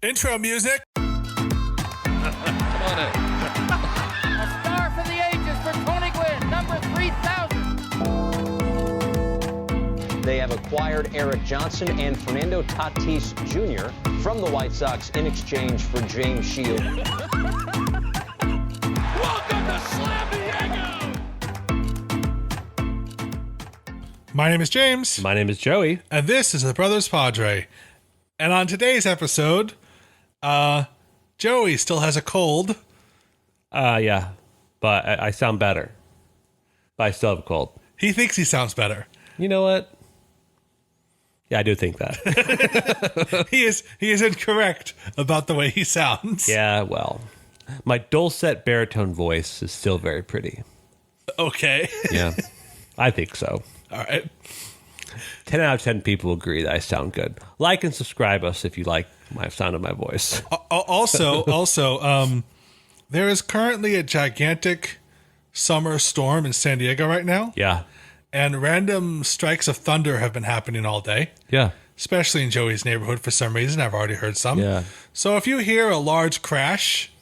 Intro music. Come on in. A star for the ages for Tony Gwynn, number 3,000. They have acquired Eric Johnson and Fernando Tatis Jr. from the White Sox in exchange for James Shield. Welcome to Slam Diego! My name is James. My name is Joey. And this is the Brothers Padre. And on today's episode, Joey still has a cold. Yeah, but I sound better. But I still have a cold. He thinks he sounds better. You know what? Yeah, I do think that. He is incorrect about the way he sounds. Yeah, well, my dulcet baritone voice is still very pretty. Okay. Yeah, I think so. All right. 10 out of 10 people agree that I sound good. Like and subscribe us if you like my sound of my voice. Also, there is currently a gigantic summer storm in San Diego right now. Yeah. And random strikes of thunder have been happening all day. Yeah. Especially in Joey's neighborhood for some reason. I've already heard some. Yeah. So if you hear a large crash,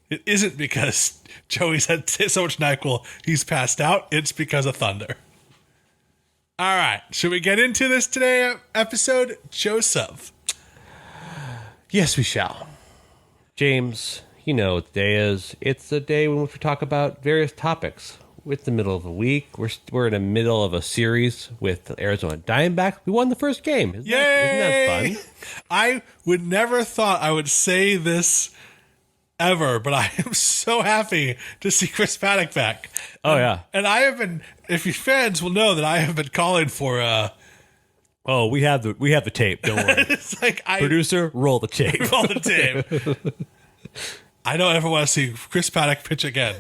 it isn't because Joey's had so much NyQuil he's passed out. It's because of thunder. All right. Should we get into this today episode? Joseph. Yes, we shall. James, you know what the day is. It's the day in which we talk about various topics. It's the middle of the week. We're in the middle of a series with the Arizona Diamondbacks. We won the first game. Isn't that fun? I would never thought I would say this ever, but I am so happy to see Chris Paddock back. Oh, yeah. And I have been, if you fans will know that I have been calling for Oh, we have the tape. Don't worry. it's like Producer, roll the tape. Roll the tape. I don't ever want to see Chris Paddock pitch again.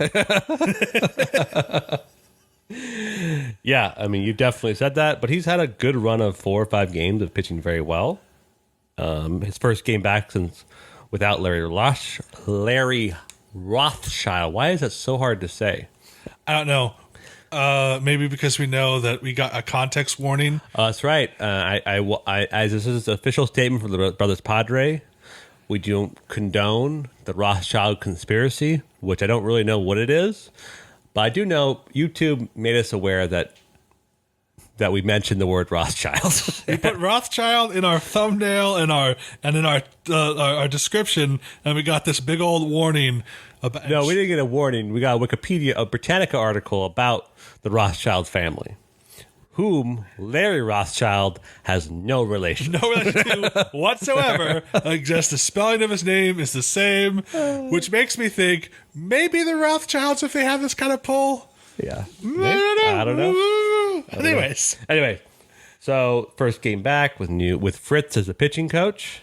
Yeah, I mean, you definitely said that, but he's had a good run of 4 or 5 games of pitching very well. His first game back since without Larry Rothschild. Why is that so hard to say? I don't know. Maybe because we know that we got a context warning. That's right. As this is an official statement from the Brothers Padre, we don't condone the Rothschild conspiracy, which I don't really know what it is, but I do know YouTube made us aware that we mentioned the word Rothschild. We put Rothschild in our thumbnail and in our description, and we got this big old warning. About, No, we didn't get a warning. We got a Britannica article about the Rothschild family, whom Larry Rothschild has no relation. No relation to whatsoever. Like just the spelling of his name is the same, which makes me think maybe the Rothschilds, if they have this kind of pull. Yeah, I don't know. Anyways, Anyway, so first game back with Fritz as the pitching coach.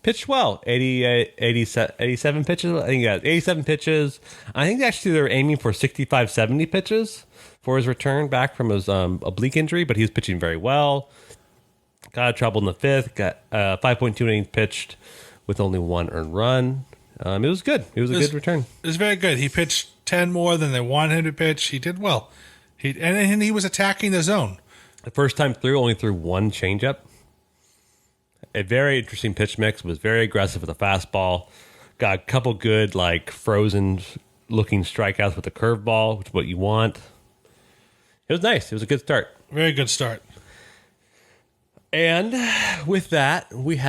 Pitched well, 87 pitches. I think he got 87 pitches. I think actually they're aiming for 65, 70 pitches for his return back from his oblique injury, but he's pitching very well. Got out of trouble in the fifth. Got 5.2 innings pitched with only 1 earned run. It was good. It was a good return. It was very good. He pitched 10 more than they wanted him to pitch. He did well. And he was attacking the zone. The first time through, only threw 1 changeup. A very interesting pitch mix. Was very aggressive with a fastball. Got a couple good, frozen-looking strikeouts with the curveball, which is what you want. It was nice. It was a good start. Very good start. And with that, we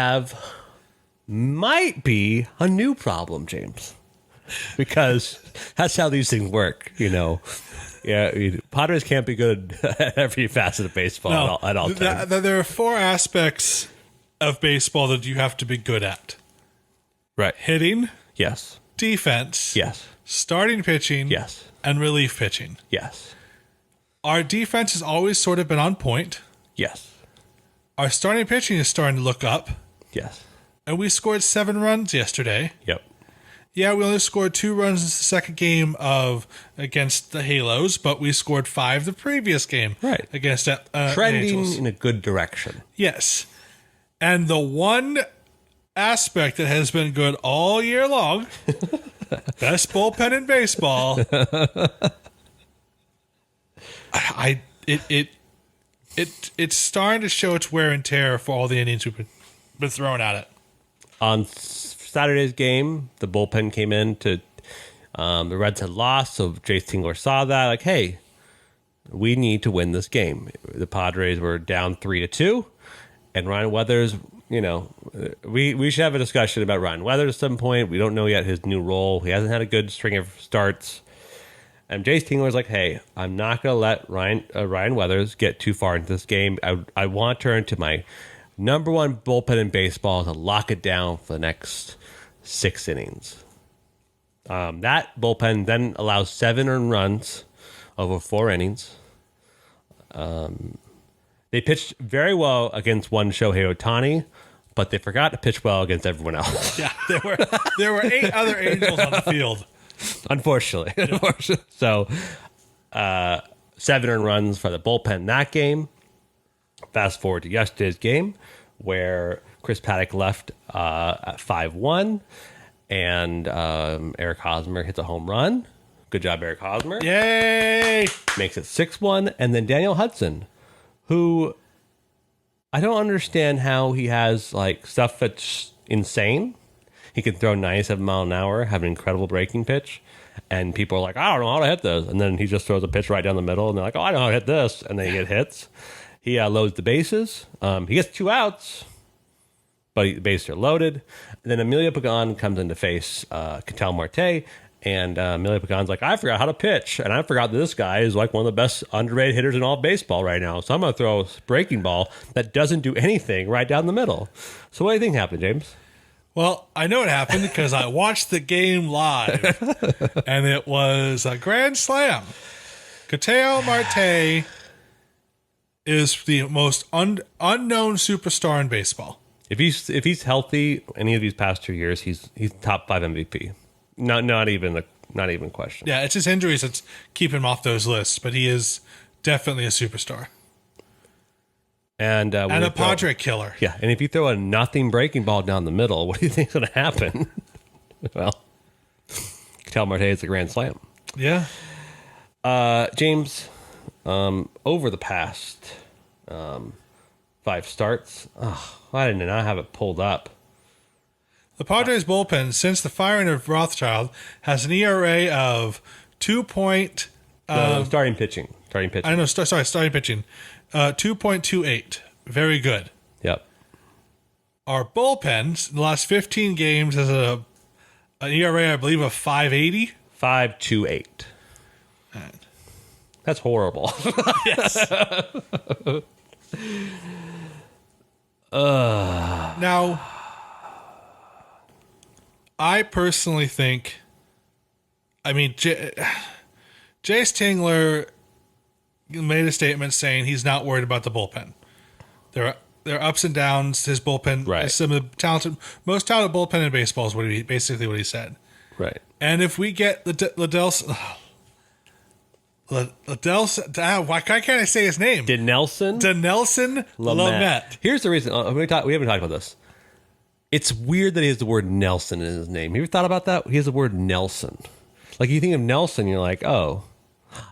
might be a new problem, James. Because that's how these things work, you know. Yeah, Padres can't be good at every facet of baseball at all times. There are 4 aspects of baseball that you have to be good at. Right. Hitting. Yes. Defense. Yes. Starting pitching. Yes. And relief pitching. Yes. Our defense has always sort of been on point. Yes. Our starting pitching is starting to look up. Yes. And we scored 7 runs yesterday. Yep. Yeah, we only scored 2 runs in the second game against the Halos, but we scored 5 the previous game. Right. Against Trending Angels. in a good direction. Yes. And the one aspect that has been good all year long, best bullpen in baseball, it's starting to show its wear and tear for all the innings we've been throwing at it. On Saturday's game, the bullpen came in to the Reds had lost, so Jace Tingler saw that, like, hey, we need to win this game. The Padres were down 3-2, and Ryan Weathers, we should have a discussion about Ryan Weathers at some point. We don't know yet his new role. He hasn't had a good string of starts. And Jace Tingler's like, hey, I'm not going to let Ryan Weathers get too far into this game. I want to turn to my number one bullpen in baseball to lock it down for the next 6 innings. That bullpen then allows 7 earned runs over 4 innings. They pitched very well against one Shohei Ohtani, but they forgot to pitch well against everyone else. Yeah, there were 8 other Angels on the field. Unfortunately. So 7 earned runs for the bullpen in that game. Fast forward to yesterday's game where Chris Paddock left at 5-1 and Eric Hosmer hits a home run. Good job, Eric Hosmer. Yay! Makes it 6-1. And then Daniel Hudson, who I don't understand how he has like stuff that's insane. He can throw 97 mile an hour, have an incredible breaking pitch, and people are like, I don't know how to hit this. And then he just throws a pitch right down the middle, and they're like, oh, I know how to hit this. And then he get hits. He loads the bases. He gets 2 outs, but the bases are loaded. And then Emilio Pagan comes in to face Ketel Marte, and Emilio Pagan's like, I forgot how to pitch, and I forgot that this guy is like one of the best underrated hitters in all of baseball right now. So I'm going to throw a breaking ball that doesn't do anything right down the middle. So what do you think happened, James? Well, I know it happened because I watched the game live, and it was a grand slam. Ketel Marte is the most unknown superstar in baseball. If he's healthy, any of these past 2 years, he's top 5 MVP. Not even a question. Yeah, it's his injuries that's keeping him off those lists, but he is definitely a superstar. And a Padre killer. Yeah, and if you throw a nothing breaking ball down the middle, what do you think's going to happen? Well, Ketel Marte is a grand slam. Yeah. James, over the past 5 starts, I did not have it pulled up. The Padres bullpen, since the firing of Rothschild, has an ERA of 2. Starting pitching. I know. Starting pitching. 2.28. Very good. Yep. Our bullpen, in the last 15 games, has an ERA, I believe, of 5.80. 5.28. That's horrible. Yes. Now, I personally think, Jace Tingler made a statement saying he's not worried about the bullpen. There are ups and downs. His bullpen is some of the most talented bullpen in baseball is basically what he said. Right. And if we get Liddellson, why can't I say his name? Dinelson Lamet. Here's the reason. We haven't talked about this. It's weird that he has the word Nelson in his name. Have you ever thought about that? He has the word Nelson. Like, you think of Nelson, you're like, oh,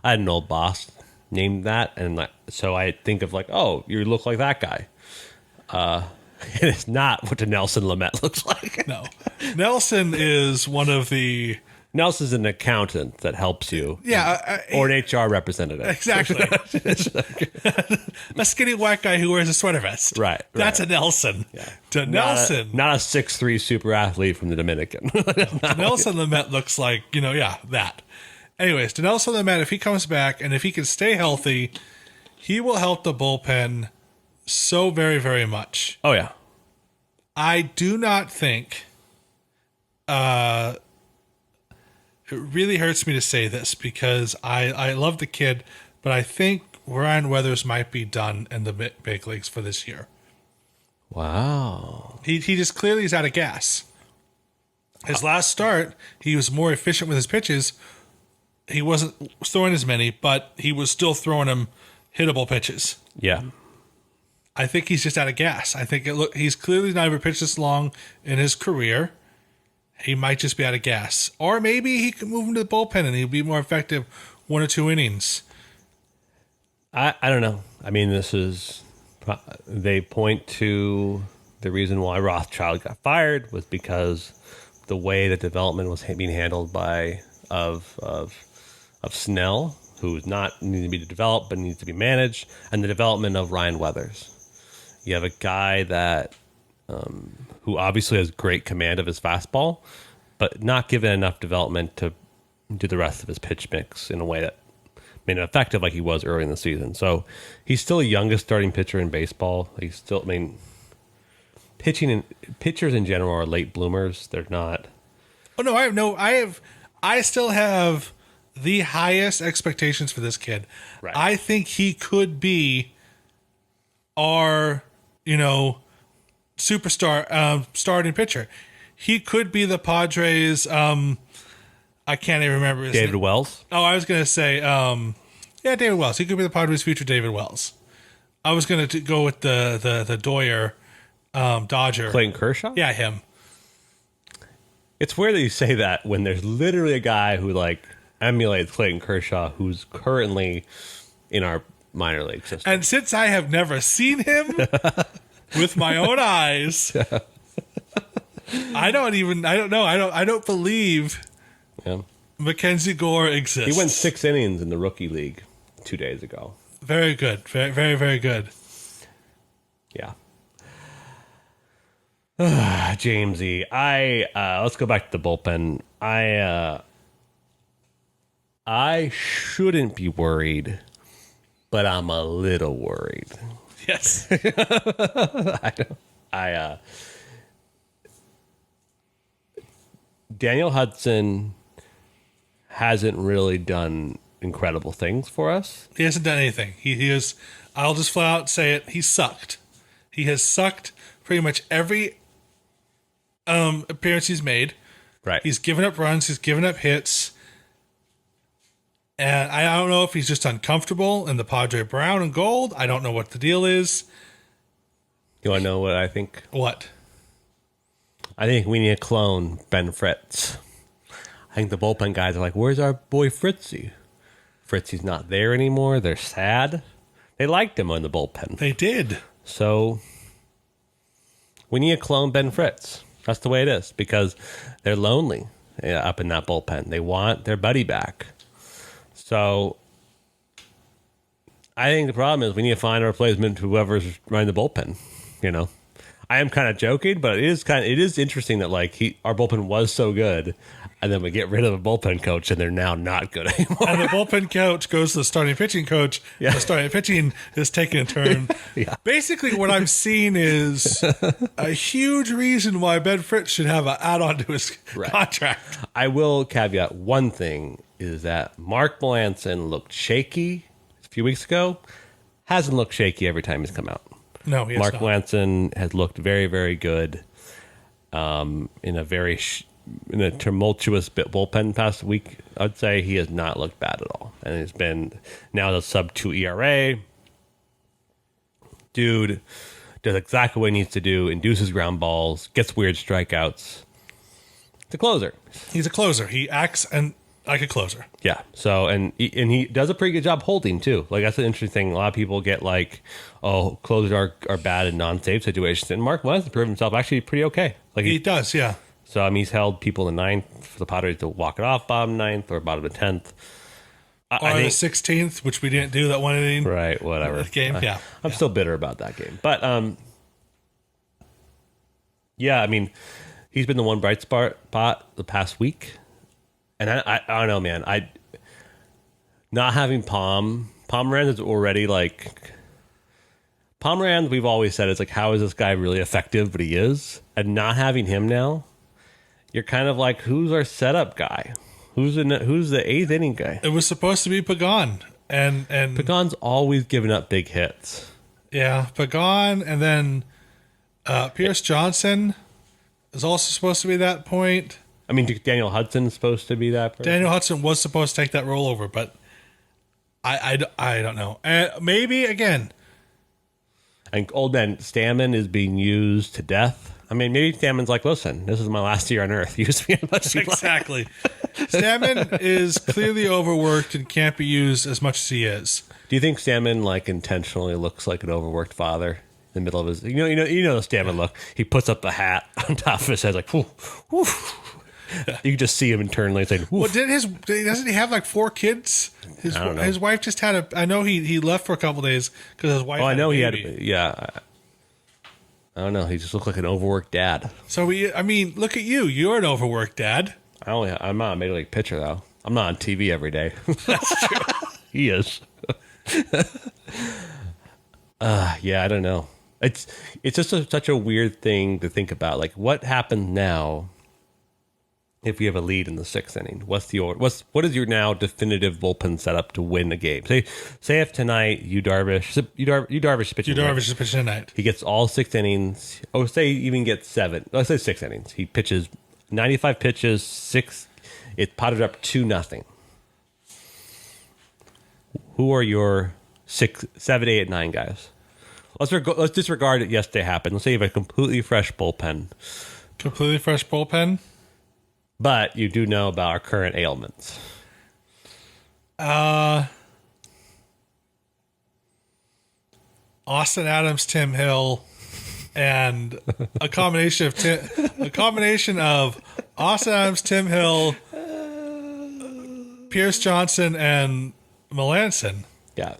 I had an old boss named that, and so I think of like, oh, you look like that guy. It is not what the Nelson Lamet looks like. No, Nelson is one of the. Nelson's an accountant that helps you. Yeah, or an HR representative. Exactly. A skinny white guy who wears a sweater vest. Right. That's a Nelson. Yeah. Nelson. Not a 6'3" super athlete from the Dominican. Nelson Lamet looks like, that. Anyways, Dinelson Lamet, if he comes back and if he can stay healthy, he will help the bullpen so very, very much. Oh, yeah. I do not think it really hurts me to say this because I love the kid, but I think Ryan Weathers might be done in the big leagues for this year. Wow. He just clearly is out of gas. His last start, he was more efficient with his pitches. He wasn't throwing as many, but he was still throwing them hittable pitches. Yeah. I think he's just out of gas. I think he's clearly not ever pitched this long in his career. He might just be out of gas. Or maybe he could move into the bullpen and he'll be more effective 1 or 2 innings. I don't know. I mean, they point to the reason why Rothschild got fired was because the way that development was being handled by of Snell, who's not needing to be developed but needs to be managed, and the development of Ryan Weathers. You have a guy that who obviously has great command of his fastball, but not given enough development to do the rest of his pitch mix in a way that made him effective like he was early in the season. So he's still the youngest starting pitcher in baseball. He's still, I mean, pitchers in general are late bloomers. They're not. Oh no, I still have the highest expectations for this kid. Right. I think he could be our, superstar starting pitcher. He could be the Padres. I can't even remember his David name. Wells. Oh, I was going to say, David Wells. He could be the Padres' future David Wells. I was going to go with the Doyer Dodger. Clayton Kershaw? Yeah, him. It's weird that you say that when there's literally a guy who emulates Clayton Kershaw who's currently in our minor league system. And since I have never seen him with my own eyes, I don't believe Yeah. Mackenzie Gore exists. He went 6 innings in the rookie league 2 days ago. Very good. Very, very, very good. Yeah. Jamesy, let's go back to the bullpen. I shouldn't be worried, but I'm a little worried. Yes. Daniel Hudson hasn't really done incredible things for us. He hasn't done anything. He is, I'll just flat out say it, he sucked. He has sucked pretty much every appearance he's made. Right. He's given up runs. He's given up hits. And I don't know if he's just uncomfortable in the Padre brown and gold. I don't know what the deal is. You want to know what I think? What? I think we need to clone Ben Fritz. I think the bullpen guys are like, where's our boy Fritzy? Fritzy's not there anymore. They're sad. They liked him on the bullpen. They did. So we need to clone Ben Fritz. That's the way it is because they're lonely up in that bullpen. They want their buddy back. So I think the problem is we need to find a replacement to whoever's running the bullpen. I am kind of joking, but it is interesting that our bullpen was so good, and then we get rid of a bullpen coach, and they're now not good anymore. And the bullpen coach goes to the starting pitching coach. Yeah. The starting pitching is taking a turn. Yeah. Basically, what I'm seeing is a huge reason why Ben Fritz should have an add-on to his contract. I will caveat one thing is that Mark Melanson looked shaky a few weeks ago. Hasn't looked shaky every time he's come out. No, he has Mark not. Melanson has looked very, very good in a tumultuous bullpen past week. I'd say he has not looked bad at all. And it's been now the sub-2 ERA. Dude does exactly what he needs to do, induces ground balls, gets weird strikeouts. It's a closer. He's a closer. He acts like a closer. Yeah. So and he does a pretty good job holding too. That's an interesting thing. A lot of people get closers are bad in non-save situations, and Mark Melanson proved himself actually pretty okay. He does, yeah. So he's held people in the 9th for the Padres to walk it off bottom 9th or bottom of 10th. Or the 16th, which we didn't do that one inning. Right. Whatever. Game, yeah. I'm still bitter about that game, but yeah. I mean, he's been the one bright spot the past week. And I don't know, man. Not having Pomerantz is already Pomerantz. We've always said it's how is this guy really effective? But he is, and not having him now, you're kind of who's our setup guy? Who's the 8th inning guy? It was supposed to be Pagan, and Pagan's always giving up big hits. Yeah, Pagan, and then Pierce Johnson is also supposed to be that point. I mean, Daniel Hudson's supposed to be that person. Daniel Hudson was supposed to take that role over, but I don't know. Maybe, again. And old man Stammen is being used to death. I mean, maybe Stammen's listen, this is my last year on Earth. Use me as much as you like. Exactly. Stammen is clearly overworked and can't be used as much as he is. Do you think Stammen, intentionally looks like an overworked father? the middle of his, you know the Stammen look. He puts up the hat on top of his head, like, whoo, whoo. You can just see him internally saying, whoo. Well, doesn't he have like 4 kids? I don't know. His wife just had I know he left for a couple days because his wife. Oh, I know he had. baby. Yeah. I don't know. He just looked like an overworked dad. So look at you. You're an overworked dad. I'm not a major league pitcher though. I'm not on TV every day. That's true. He is. Yeah, I don't know. It's just such a weird thing to think about. Like, what happens now if we have a lead in the 6th inning? What is your now definitive bullpen setup to win a game? Say if tonight you Darvish is pitching. Darvish is pitching tonight. He gets all 6 innings. Or say he even gets 7. Let's say 6 innings. He pitches 95 pitches, 6. It potted up 2-0. Who are your 6, 7, 8, 9 guys? Let's disregard it yesterday happened. Let's say you have a completely fresh bullpen. Completely fresh bullpen? But you do know about our current ailments. Austin Adams, Tim Hill, and a combination of Austin Adams, Tim Hill, Pierce Johnson, and Melanson. Yeah.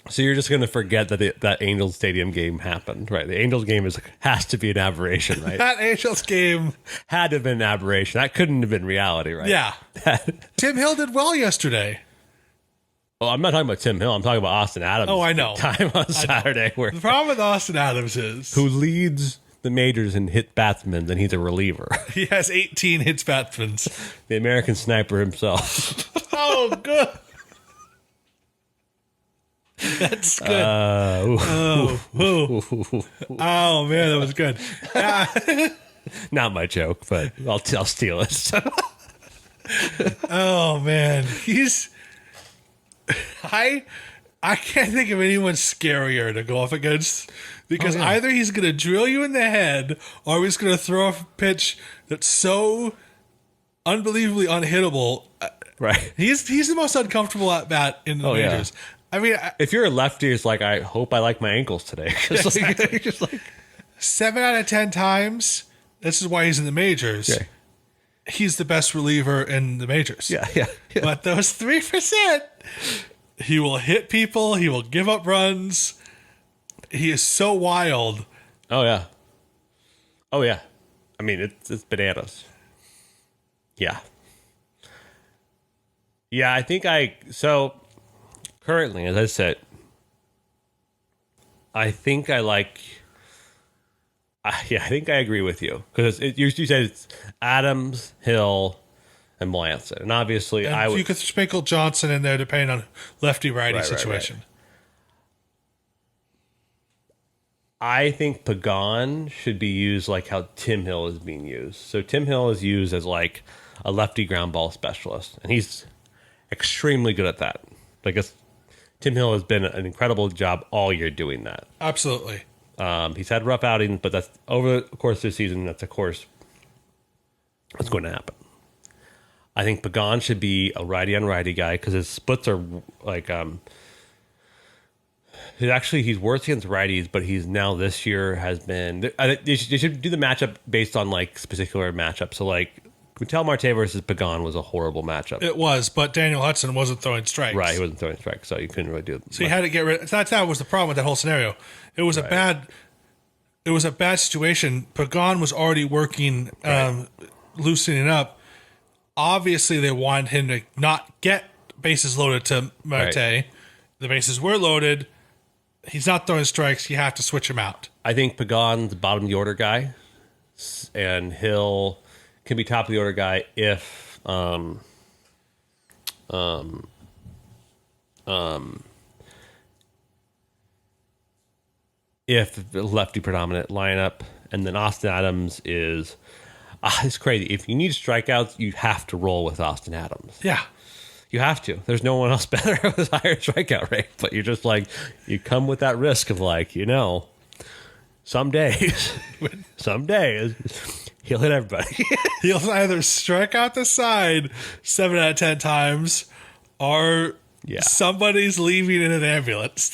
So you're just going to forget that that Angels Stadium game happened, right? The Angels game has to be an aberration, right? That Angels game had to have been an aberration. That couldn't have been reality, right? Yeah. Tim Hill did well yesterday. Oh, I'm not talking about Tim Hill. I'm talking about Austin Adams. Oh, I know. Time on Saturday. Where the problem with Austin Adams is who leads the majors in hit batsmen, and he's a reliever. He has 18 hits batsmen. The American sniper himself. Oh, good. That's good. Oh, man, that was good. Not my joke, but I'll steal it. Oh, man. I can't think of anyone scarier to go off against because either he's going to drill you in the head or he's going to throw a pitch that's so unbelievably unhittable. Right. He's the most uncomfortable at bat in the majors. Yeah. I mean, if you're a lefty, it's like, I hope I like my ankles today. Exactly. Just like 7 out of 10 times, this is why he's in the majors. Okay. He's the best reliever in the majors. Yeah. But those 3%, he will hit people. He will give up runs. He is so wild. Oh, yeah. I mean, it's bananas. Yeah. Yeah, I think currently, as I said, I think I agree with you because you said it's Adams, Hill, and Melanson, and obviously you could sprinkle Johnson in there depending on lefty-righty situation. Right. I think Pagan should be used like how Tim Hill is being used. So Tim Hill is used as like a lefty ground ball specialist, and he's extremely good at that. Tim Hill has been an incredible job all year doing that. Absolutely. He's had rough outings, but that's over the course of the season. That's, of course, what's going to happen. I think Pagan should be a righty-on-righty guy because his splits are like he's worse against righties, but he's now this year has been. They should do the matchup based on like particular matchup. So like Quintel Marte versus Pagan was a horrible matchup. It was, but Daniel Hudson wasn't throwing strikes. Right, he wasn't throwing strikes, so you couldn't really do it. So you had to get rid. That was the problem with that whole scenario. It was a bad situation. Pagan was already working, loosening up. Obviously, they wanted him to not get bases loaded to Marte. Right. The bases were loaded. He's not throwing strikes. You have to switch him out. I think Pagan's bottom of the order guy, and Hill can be top of the order guy if the lefty predominant lineup, and then Austin Adams is it's crazy. If you need strikeouts, you have to roll with Austin Adams. Yeah. You have to. There's no one else better with a higher strikeout rate, but you're just like, you come with that risk of like, some days he'll hit everybody. He'll either strike out the side 7 out of 10 times or somebody's leaving in an ambulance.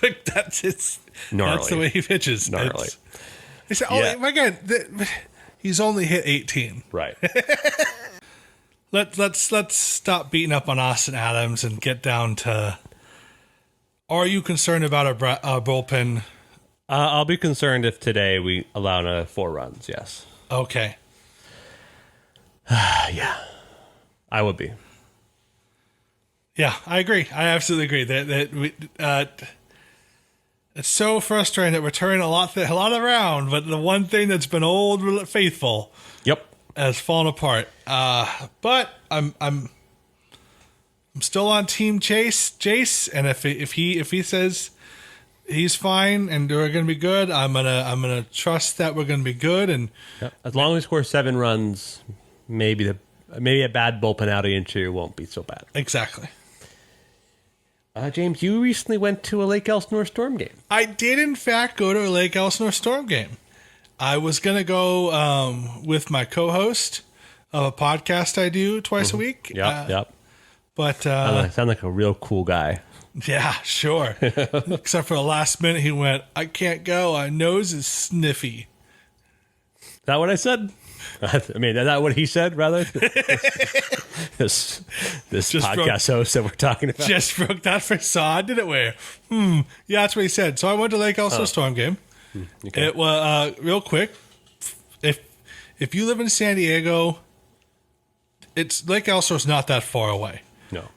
But that's the way he pitches. Gnarly. My God, he's only hit 18. Right. Let's stop beating up on Austin Adams and get down to. Are you concerned about our bullpen? I'll be concerned if today we allow another 4 runs. Yes. Okay. Yeah, I would be. Yeah, I agree. I absolutely agree that we. It's so frustrating that we're turning a lot around, but the one thing that's been old faithful, Yep, has fallen apart. But I'm still on Team Jace, and if he says he's fine and we're gonna be good, I'm gonna trust that we're gonna be good. And as long as we score 7 runs, maybe a bad bullpen outing or 2 won't be so bad. Exactly. James, you recently went to a Lake Elsinore Storm game. I did, in fact, go to a Lake Elsinore Storm game. I was going to go with my co-host of a podcast I do twice a week. Yep. But sound like a real cool guy. Yeah, sure. Except for the last minute, he went, "I can't go. My nose is sniffy." Is that what I said? I mean, is that what he said, rather? this podcast host that we're talking about. Just broke that facade, didn't we? Yeah, that's what he said. So I went to Lake Elsinore Storm game. Okay. It was real quick. If you live in San Diego, Lake Elsinore's not that far away. No.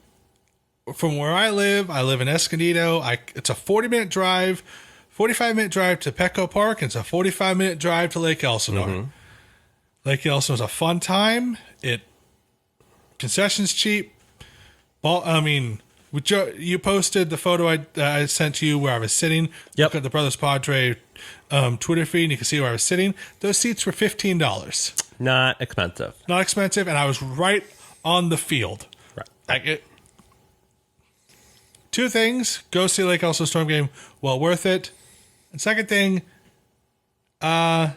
From where I live in Escondido. It's a 40-minute drive, 45-minute drive to Petco Park, and it's a 45-minute drive to Lake Elsinore. Mm-hmm. Lake Elsinore's a fun time. Concessions cheap. You posted the photo I sent to you where I was sitting. Yep. Look at the Brothers Padre Twitter feed, and you can see where I was sitting. Those seats were $15. Not expensive. Not expensive, and I was right on the field. Right. 2 things: go see Lake Elsinore Storm game, well worth it. And second thing, I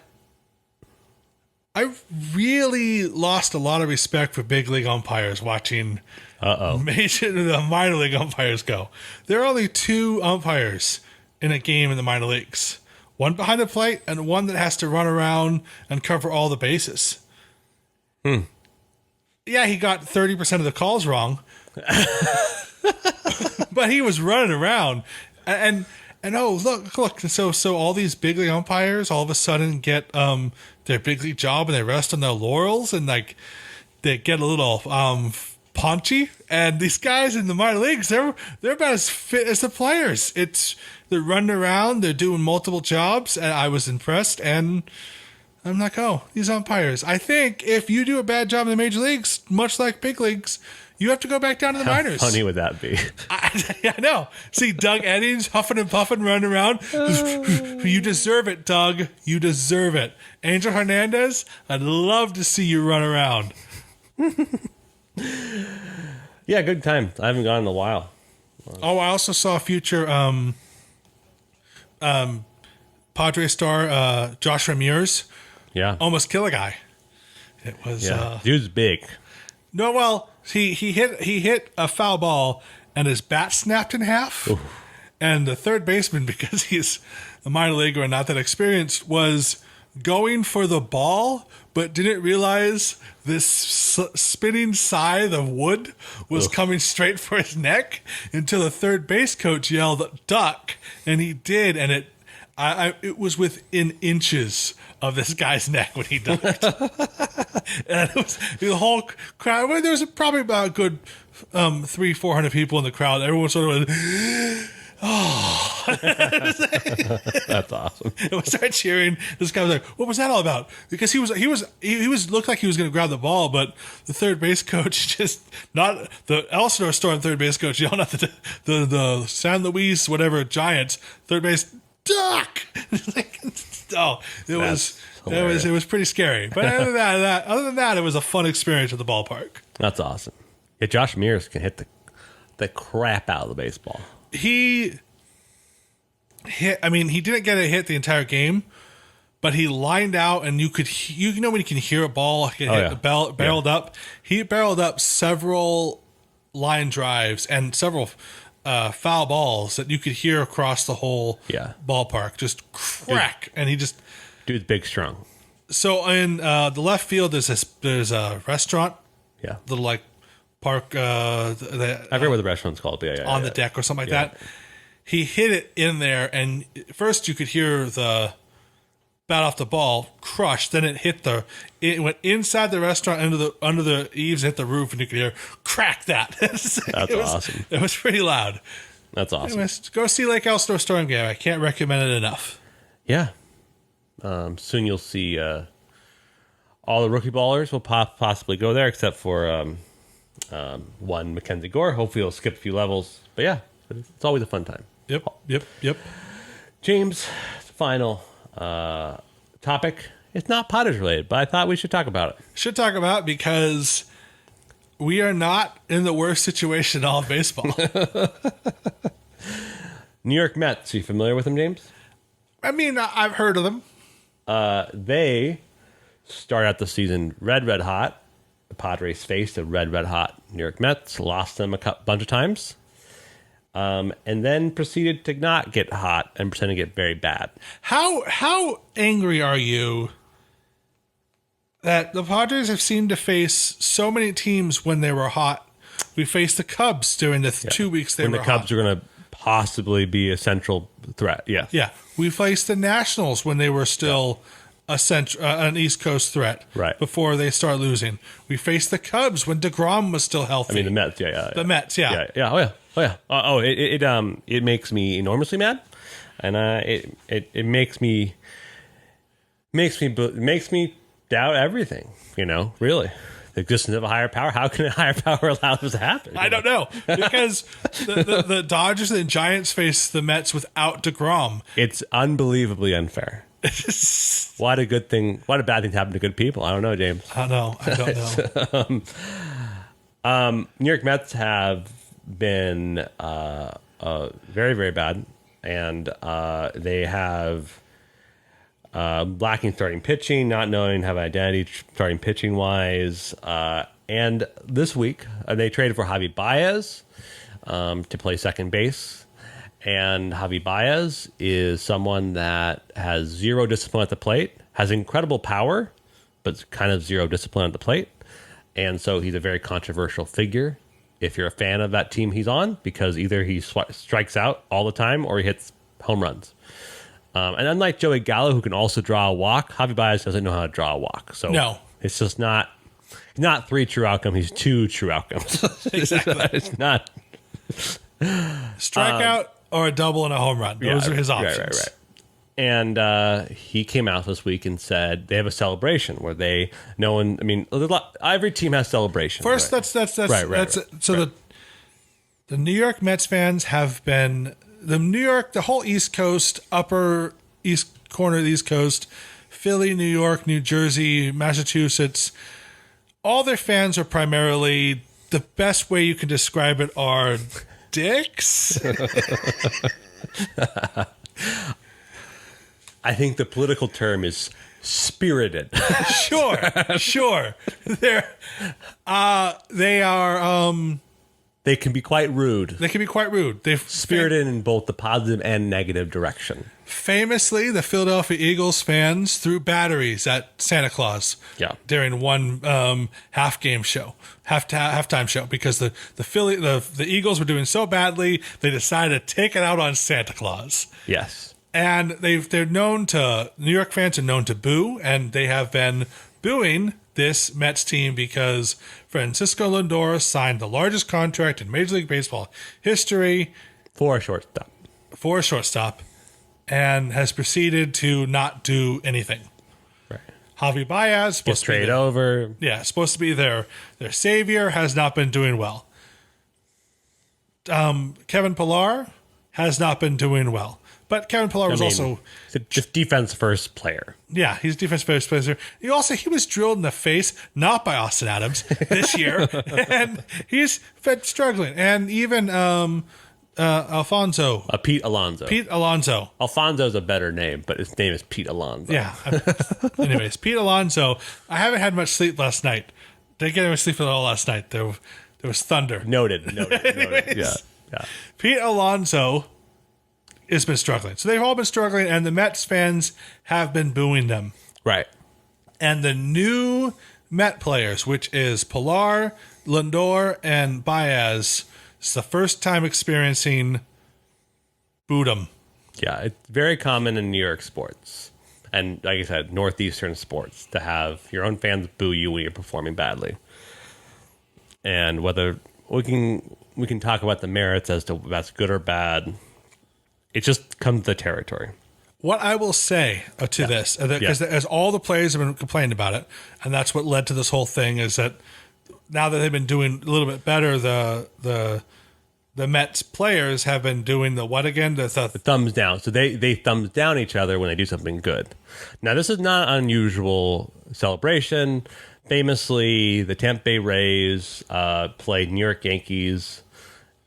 really lost a lot of respect for big league umpires watching the minor league umpires go. There are only 2 umpires in a game in the minor leagues. One behind the plate and one that has to run around and cover all the bases. Yeah, he got 30% of the calls wrong. But he was running around. And look. So all these big league umpires all of a sudden get their big league job and they rest on their laurels and like they get a little paunchy. And these guys in the minor leagues, they're about as fit as the players. They're running around, they're doing multiple jobs, and I was impressed. And I'm like, these umpires. I think if you do a bad job in the major leagues, much like big leagues, you have to go back down to the minors. How funny would that be? I know. See Doug Eddings huffing and puffing, running around. You deserve it, Doug. You deserve it. Angel Hernandez, I'd love to see you run around. Yeah, good time. I haven't gone in a while. I also saw a future Padres star, Josh Ramirez. Yeah. Almost kill a guy. It was dude's big. No, well, he hit a foul ball and his bat snapped in half. Oof. And the third baseman, because he's a minor leaguer and not that experienced, was going for the ball, but didn't realize this spinning scythe of wood was coming straight for his neck until the third base coach yelled, "Duck," and he did, and it was within inches of this guy's neck when he ducked. And it was the whole crowd. Well, there was probably about a good 300-400 people in the crowd. Everyone sort of went, "Oh." That's awesome. And we started cheering. This guy was like, "What was that all about?" Because he looked like he was going to grab the ball, but the third base coach not the Elsinore Storm third base coach yelling at the San Luis whatever Giants third base, "Duck!" It was pretty scary. But other than that, it was a fun experience at the ballpark. That's awesome. Yeah, Josh Mears can hit the crap out of the baseball. He didn't get a hit the entire game, but he lined out, and you know when you can hear a ball barreled up. He barreled up several line drives and several foul balls that you could hear across the whole ballpark, just crack. And he just dude's big, strong. So in the left field, there's a restaurant, little like park. I forget what the restaurant's called, but on the deck or something like that. He hit it in there, and first you could hear the bat off the ball crush. Then it went inside the restaurant under the eaves, hit the roof, and you could hear crack that. That's awesome. It was pretty loud. That's awesome. Anyways, go see Lake Elsinore Storm game. I can't recommend it enough. Yeah. Soon you'll see all the rookie ballers will possibly go there, except for one Mackenzie Gore. Hopefully he'll skip a few levels. But yeah, it's always a fun time. Yep. James, final topic. It's not Padres related, but I thought we should talk about it. Should talk about it because we are not in the worst situation in all of baseball. New York Mets. Are you familiar with them, James? I mean, I've heard of them. They start out the season red hot. The Padres faced the red hot New York Mets, lost them a bunch of times, and then proceeded to not get hot and pretend to get very bad. How angry are you that the Padres have seemed to face so many teams when they were hot? We faced the Cubs during the 2 weeks they were hot. When the Cubs are going to possibly be a central threat, yes. Yeah. We faced the Nationals when they were still an East Coast threat before they start losing. We faced the Cubs when DeGrom was still healthy. I mean, the Mets, The Mets, yeah. It makes me enormously mad, and it makes me doubt everything. Really. The existence of a higher power. How can a higher power allow this to happen? I don't know, because the Dodgers and the Giants face the Mets without DeGrom. It's unbelievably unfair. What a good thing! What a bad thing to happen to good people. I don't know, James. I don't know. New York Mets have been very, very bad, and they have lacking starting pitching, not knowing have an identity starting pitching wise. And this week they traded for Javy Baez to play second base. And Javy Baez is someone that has zero discipline at the plate, has incredible power, but kind of zero discipline at the plate. And so he's a very controversial figure if you're a fan of that team he's on, because either he strikes out all the time or he hits home runs. And unlike Joey Gallo, who can also draw a walk, Javy Baez doesn't know how to draw a walk. So it's just not three true outcomes. He's two true outcomes. Exactly. It's not strikeout or a double and a home run. Those are his options. Right. And he came out this week and said they have a celebration where every team has celebration. First, that's the New York Mets fans have been the whole East Coast, upper East corner of the East Coast, Philly, New York, New Jersey, Massachusetts. All their fans are primarily, the best way you can describe it are dicks. I think the political term is spirited. Sure. They are. They can be quite rude. They've spirited in both the positive and negative direction. Famously, the Philadelphia Eagles fans threw batteries at Santa Claus. During one halftime show, because the Eagles were doing so badly, they decided to take it out on Santa Claus. Yes. And New York fans are known to boo, and they have been booing this Mets team because Francisco Lindor signed the largest contract in Major League Baseball history for a shortstop, and has proceeded to not do anything. Right. Javy Baez gets traded over. Yeah, supposed to be their savior, has not been doing well. Kevin Pillar has not been doing well. But Kevin Pillar was also just defense first player. Yeah, he's defense first player. He was drilled in the face, not by Austin Adams this year, and he's been struggling. And even Alfonso, Pete Alonso. Alfonso's a better name, but his name is Pete Alonso. Yeah. Anyways, Pete Alonso. I haven't had much sleep last night. Didn't get much sleep at all last night. There was thunder. Noted. Yeah. Yeah. Pete Alonso has been struggling. So they've all been struggling, and the Mets fans have been booing them. Right. And the new Met players, which is Pilar, Lindor, and Baez, it's the first time experiencing boodum. Yeah, it's very common in New York sports. And like I said, Northeastern sports to have your own fans boo you when you're performing badly. And whether we can talk about the merits as to if that's good or bad. It just comes to the territory. What I will say to this, because as all the players have been complaining about it, and that's what led to this whole thing, is that now that they've been doing a little bit better, the Mets players have been doing the what again? The thumbs down. So they thumbs down each other when they do something good. Now, this is not an unusual celebration. Famously, the Tampa Bay Rays played New York Yankees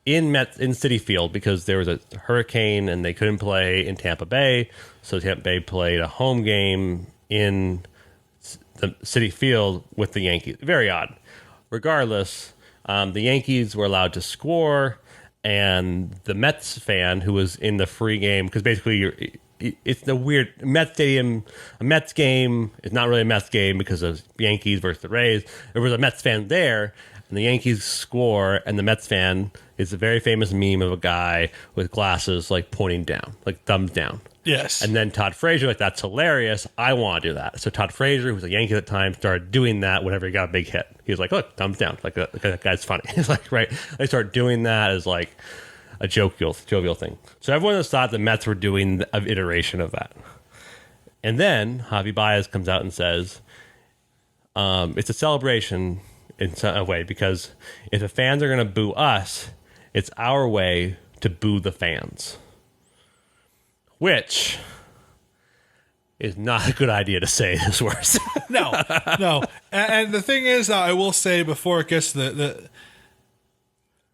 in Citi Field because there was a hurricane and they couldn't play in Tampa Bay. So Tampa Bay played a home game in the Citi Field with the Yankees. Very odd. Regardless, the Yankees were allowed to score, and the Mets fan who was in the free game, because basically it's the weird Mets stadium. A Mets game is not really a Mets game because of Yankees versus the Rays. There was a Mets fan there, and the Yankees score, and the Mets fan is a very famous meme of a guy with glasses like pointing down, like thumbs down. Yes. And then Todd Frazier, like, that's hilarious. I want to do that. So Todd Frazier, who was a Yankee at the time, started doing that whenever he got a big hit. He was like, look, thumbs down. Like, that guy's funny. He's like, right. They start doing that as like a jovial thing. So everyone has thought the Mets were doing an iteration of that. And then Javy Baez comes out and says, it's a celebration in some way, because if the fans are going to boo us, it's our way to boo the fans. Which is not a good idea to say this worse. No. And the thing is, I will say before it gets to the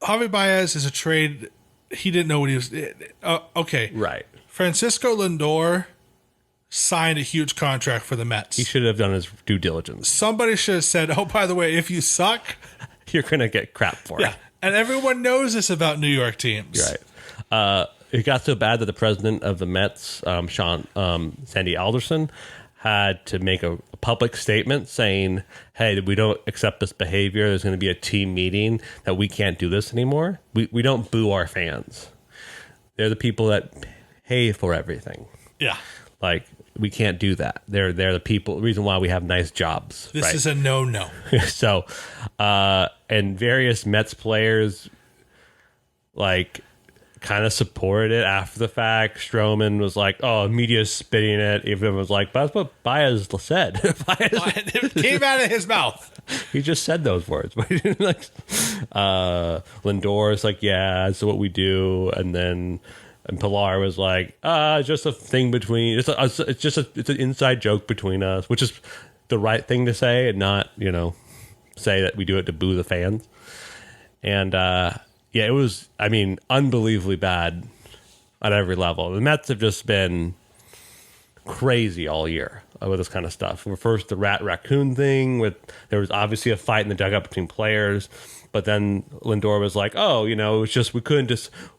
Javy Baez is a trade. He didn't know what he was. Okay. Right. Francisco Lindor signed a huge contract for the Mets. He should have done his due diligence. Somebody should have said, oh, by the way, if you suck, you're going to get crap for it. And everyone knows this about New York teams. Right. It got so bad that the president of the Mets, Sandy Alderson, had to make a public statement saying, hey, we don't accept this behavior. There's going to be a team meeting that we can't do this anymore. We don't boo our fans. They're the people that pay for everything. Yeah. Like, we can't do that. They're the people, reason why we have nice jobs. This is a no-no. So, and various Mets players, like, kind of supported it after the fact. Stroman was like, oh, media's spitting it. Everyone was like, that's what Baez said. It came out of his mouth. He just said those words. Like, Lindor is like, yeah, that's what we do. And then Pilar was like, just a thing between, it's an inside joke between us, which is the right thing to say, and not, say that we do it to boo the fans. And, yeah, it was, unbelievably bad at every level. The Mets have just been crazy all year with this kind of stuff. First, the raccoon thing, there was obviously a fight in the dugout between players, but then Lindor was like, oh, it was just, we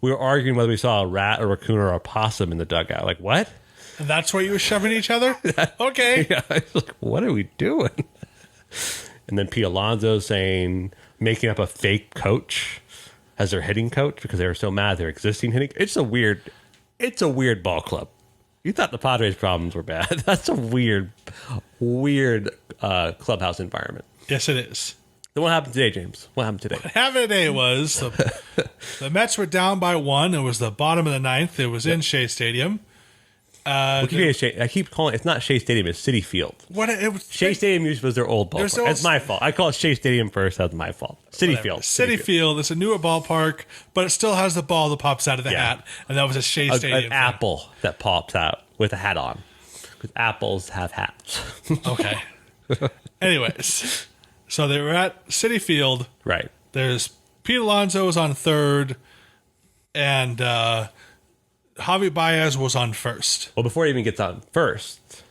were arguing whether we saw a rat, a raccoon, or a possum in the dugout. Like, what? And that's why you were shoving each other? Okay. Yeah, I was like, what are we doing? And then Pete Alonso making up a fake coach as their hitting coach because they were so mad their existing hitting. It's a weird ball club. You thought the Padres' problems were bad. That's a weird clubhouse environment. Yes, it is. Then what happened today, James? What happened today? What happened today was the Mets were down by 1. It was the bottom of the 9th. It was in Shea Stadium. I keep calling it's not Shea Stadium, it's Citi Field. Shea Stadium was their old ballpark. It's my fault. I call it Shea Stadium first. That's my fault. Citi Field. Citi Field. It's a newer ballpark, but it still has the ball that pops out of the hat, and that was a Shea Stadium. An apple that pops out with a hat on, because apples have hats. Okay. Anyways, so they were at Citi Field. Right. There's Pete Alonso was on third, and Javy Baez was on first. Well, before he even gets on first,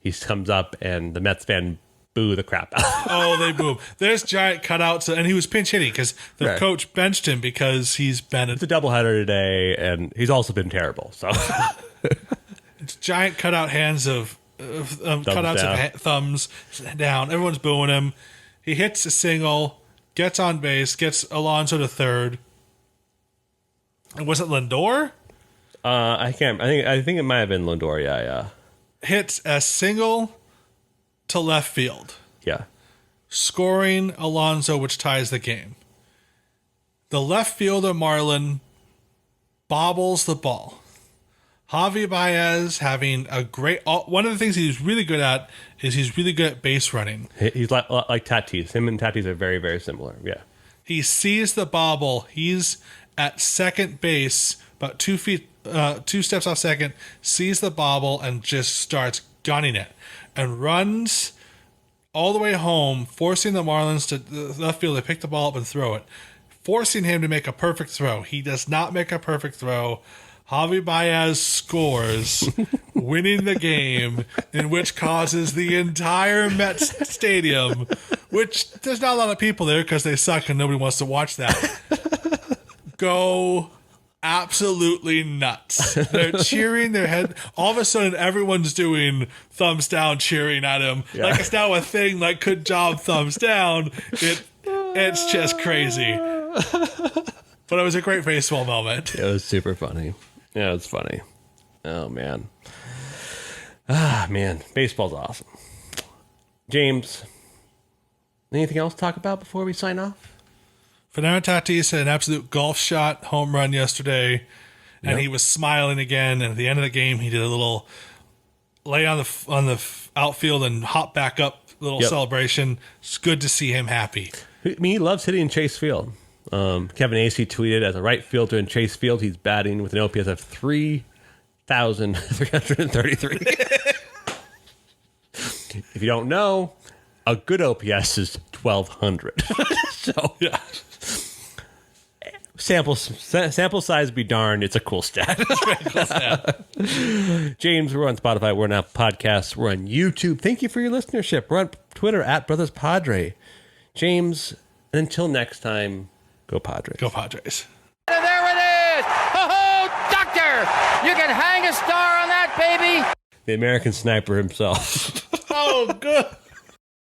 he comes up and the Mets fan boo the crap out. Oh, they boo him. There's giant cutouts, and he was pinch hitting because the Right. coach benched him because he's been It's a doubleheader today, and he's also been terrible. So it's giant cutout hands of cutouts down. of thumbs down. Everyone's booing him. He hits a single, gets on base, gets Alonso to third. And was it Lindor? I can't. I think it might have been Lindor. Yeah. Hits a single to left field, scoring Alonso, which ties the game. The left fielder, Marlin, bobbles the ball. Javy Baez having a great... one of the things he's really good at is he's really good at base running. He's like Tatis. Him and Tatis are very, very similar. Yeah. He sees the bobble. He's at second base, about 2 steps off second, sees the bobble and just starts gunning it and runs all the way home, forcing the Marlins to the left field to pick the ball up and throw it, forcing him to make a perfect throw. He does not make a perfect throw. Javy Baez scores, winning the game, in which causes the entire Mets stadium, which there's not a lot of people there because they suck and nobody wants to watch that, go absolutely nuts. They're cheering their head. All of a sudden, everyone's doing thumbs down, cheering at him. Yeah. Like it's now a thing. Like good job, thumbs down. It's just crazy. But it was a great baseball moment. It was super funny. Yeah, it's funny. Oh man. Ah man, baseball's awesome. James, anything else to talk about before we sign off? Fernando Tatis had an absolute golf shot home run yesterday, and he was smiling again. And at the end of the game, he did a little lay on the outfield and hop back up, little celebration. It's good to see him happy. I mean, he loves hitting in Chase Field. Kevin Acee tweeted, as a right fielder in Chase Field, he's batting with an OPS of 3,333. If you don't know, a good OPS is 1,200. So, Yeah. sample size be darned, it's a cool stat. James, we're on Spotify, we're on Apple Podcasts, we're on YouTube. Thank you for your listenership. We're on Twitter at Brothers Padre. James, until next time, go Padres. Go Padres. And there it is! Oh, doctor! You can hang a star on that, baby! The American Sniper himself. Oh, good.